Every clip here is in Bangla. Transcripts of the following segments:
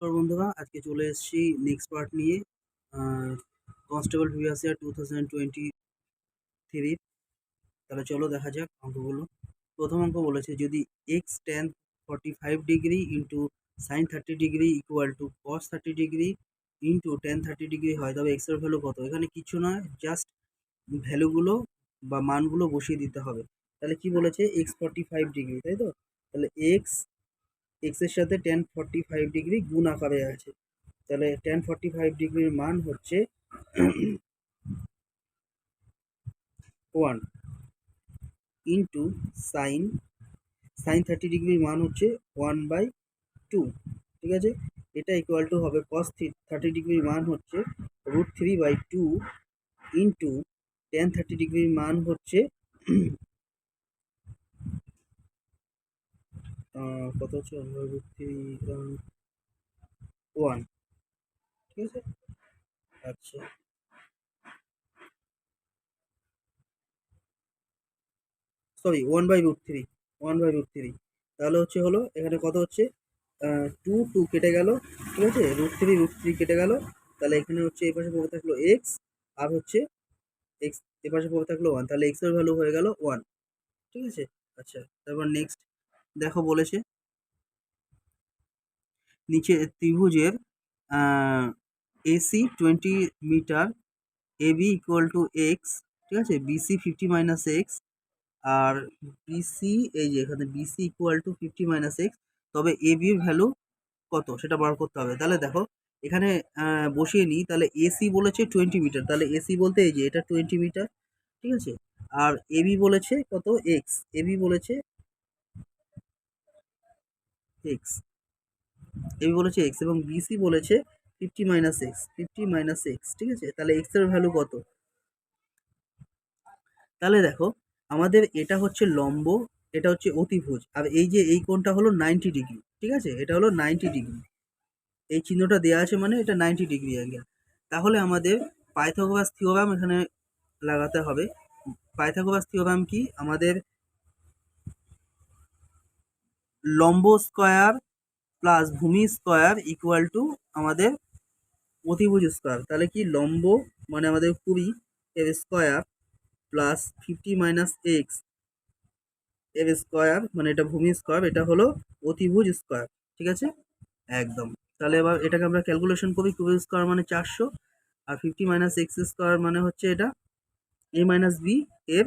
নমস্কার বন্ধুরা, আজকে চলে এসেছি নেক্সট পার্ট নিয়ে। Constable previous year 2023। তাহলে চলো দেখা যাক অঙ্কগুলো। প্রথম অঙ্ক বলেছে যদি x tan 45 degree into sine 30 degree equal to cos 30 degree into tan 30 degree হয়, তবে এক্সের ভ্যালু কত? এখানে কিছু নয়, জাস্ট ভ্যালুগুলো বা মানগুলো বসিয়ে দিতে হবে। তাহলে কি বলেছে? এক্স 45 ডিগ্রি, তাই তো? তাহলে এক্সের সাথে টেন 45 ডিগ্রি গুণ আকারে আছে। তাহলে টেন 45 ডিগ্রির মান হচ্ছে 1 ইন্টু সাইন 30 ডিগ্রির মান হচ্ছে 1/2। ঠিক আছে, এটা ইকুয়াল টু হবে কস 30 ডিগ্রির মান হচ্ছে √3/2 ইন্টু টেন 30 ডিগ্রির মান হচ্ছে কত হচ্ছে? √3 1। ঠিক আছে, আচ্ছা সরি 1/√3, 1/√3। তাহলে হলো এখানে কত হচ্ছে? 2 কেটে গেল। ঠিক আছে, √3 কেটে গেল। তাহলে এখানে হচ্ছে এই পাশে পড়ে থাকলো এক্স, আর হচ্ছে এক্স এ পাশে পড়ে থাকলো 1। তাহলে এক্স এর ভ্যালু হয়ে গেল 1। ঠিক আছে, আচ্ছা তারপর নেক্সট দেখো বলেছে নিচে ত্রিভুজের AC 20 metre, AB equal to x. ঠিক আছে, বিসি 50 - এক্স, আর বিসি এই যে এখানে বিসি ইকুয়াল টু 50 - এক্স। তবে এ বির ভ্যালু কত সেটা বার করতে হবে। তাহলে দেখো এখানে বসিয়ে নিই। তাহলে এসি বলেছে 20 মিটার, তাহলে এসি বলতে এই যে এটা 20 মিটার। ঠিক আছে, আর এবি বলেছে কত? এক্স। এবি বলেছে এক্স, এবি বলেছে এক্স, এবং বিসি বলেছে 50 - এক্স, 50 - এক্স। ঠিক আছে, তাহলে এক্স এর ভ্যালু কত? তাহলে দেখো আমাদের এটা হচ্ছে লম্ব, এটা হচ্ছে অতিভুজ, আর এই যে এই কোণটা হলো 90 ডিগ্রি। ঠিক আছে, এটা হলো 90 ডিগ্রি। এই চিহ্নটা দেওয়া আছে মানে এটা 90 ডিগ্রি অ্যাঙ্গেল। তাহলে আমাদের পাইথাগোরাস থিওরাম এখানে লাগাতে হবে। পাইথাগোরাস থিওরাম কি? আমাদের লম্ব স্কয়ার প্লাস ভূমি স্কয়ার ইকুয়াল টু আমাদের অতিভুজ স্কয়ার। তাহলে কি লম্ব মানে আমাদের 20 এর স্কয়ার প্লাস 50 - এক্স এর স্কয়ার, মানে এটা ভূমি স্কয়ার, এটা হলো অতিভুজ স্কয়ার। ঠিক আছে, একদম। তাহলে এবার এটাকে আমরা ক্যালকুলেশন করি। কিউব স্কয়ার মানে 400, আর 50 - এক্স স্কয়ার মানে হচ্ছে এটা a মাইনাস বি এর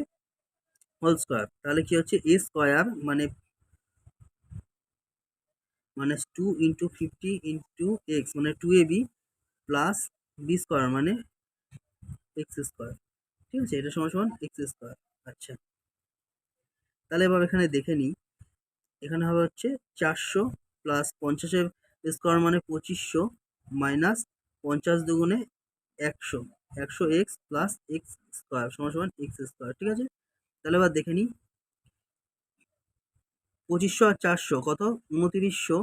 হোল স্কয়ার। তাহলে কি হচ্ছে? এ স্কয়ার মানে 2 ইন্টু 50 ইন্টু এক্স মানে 2ab প্লাস বি স্কয়ার মানে এক্স স্কয়ার। ঠিক আছে, এটা সমান সমান এক্স স্কয়ার। আচ্ছা, তাহলে এবার এখানে দেখে নিই। এখানে হবে হচ্ছে 400 প্লাস 50-এর স্কোয়ার মানে 2500 মাইনাস 50 দুগুণে 100, 100 এক্স প্লাস এক্স স্কোয়ার সমান সমান এক্স স্কোয়ার। ঠিক আছে, তাহলে এবার দেখে নিই। 2500 আর 400 কত? 2900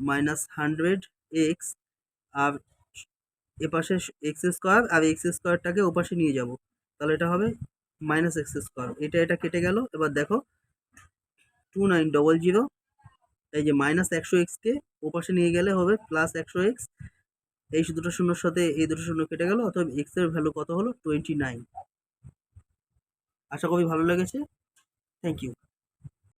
মাইনাস 100 এক্স, আর এপাশে এক্স স্কোয়ার, আর এক্স স্কোয়ারটাকে ওপাশে নিয়ে যাব। তাহলে এটা হবে মাইনাস এক্স স্কোয়ার। এটা কেটে গেল। এবার দেখো 2900, এই যে মাইনাস 100 এক্সকে ওপাশে নিয়ে গেলে হবে প্লাস 100 এক্স। এই দুটো শূন্যর সাথে এই দুটো শূন্য কেটে গেল, অতএব এক্স এর ভ্যালু কত হলো? 29। আশা করি ভালো লেগেছে। Thank you.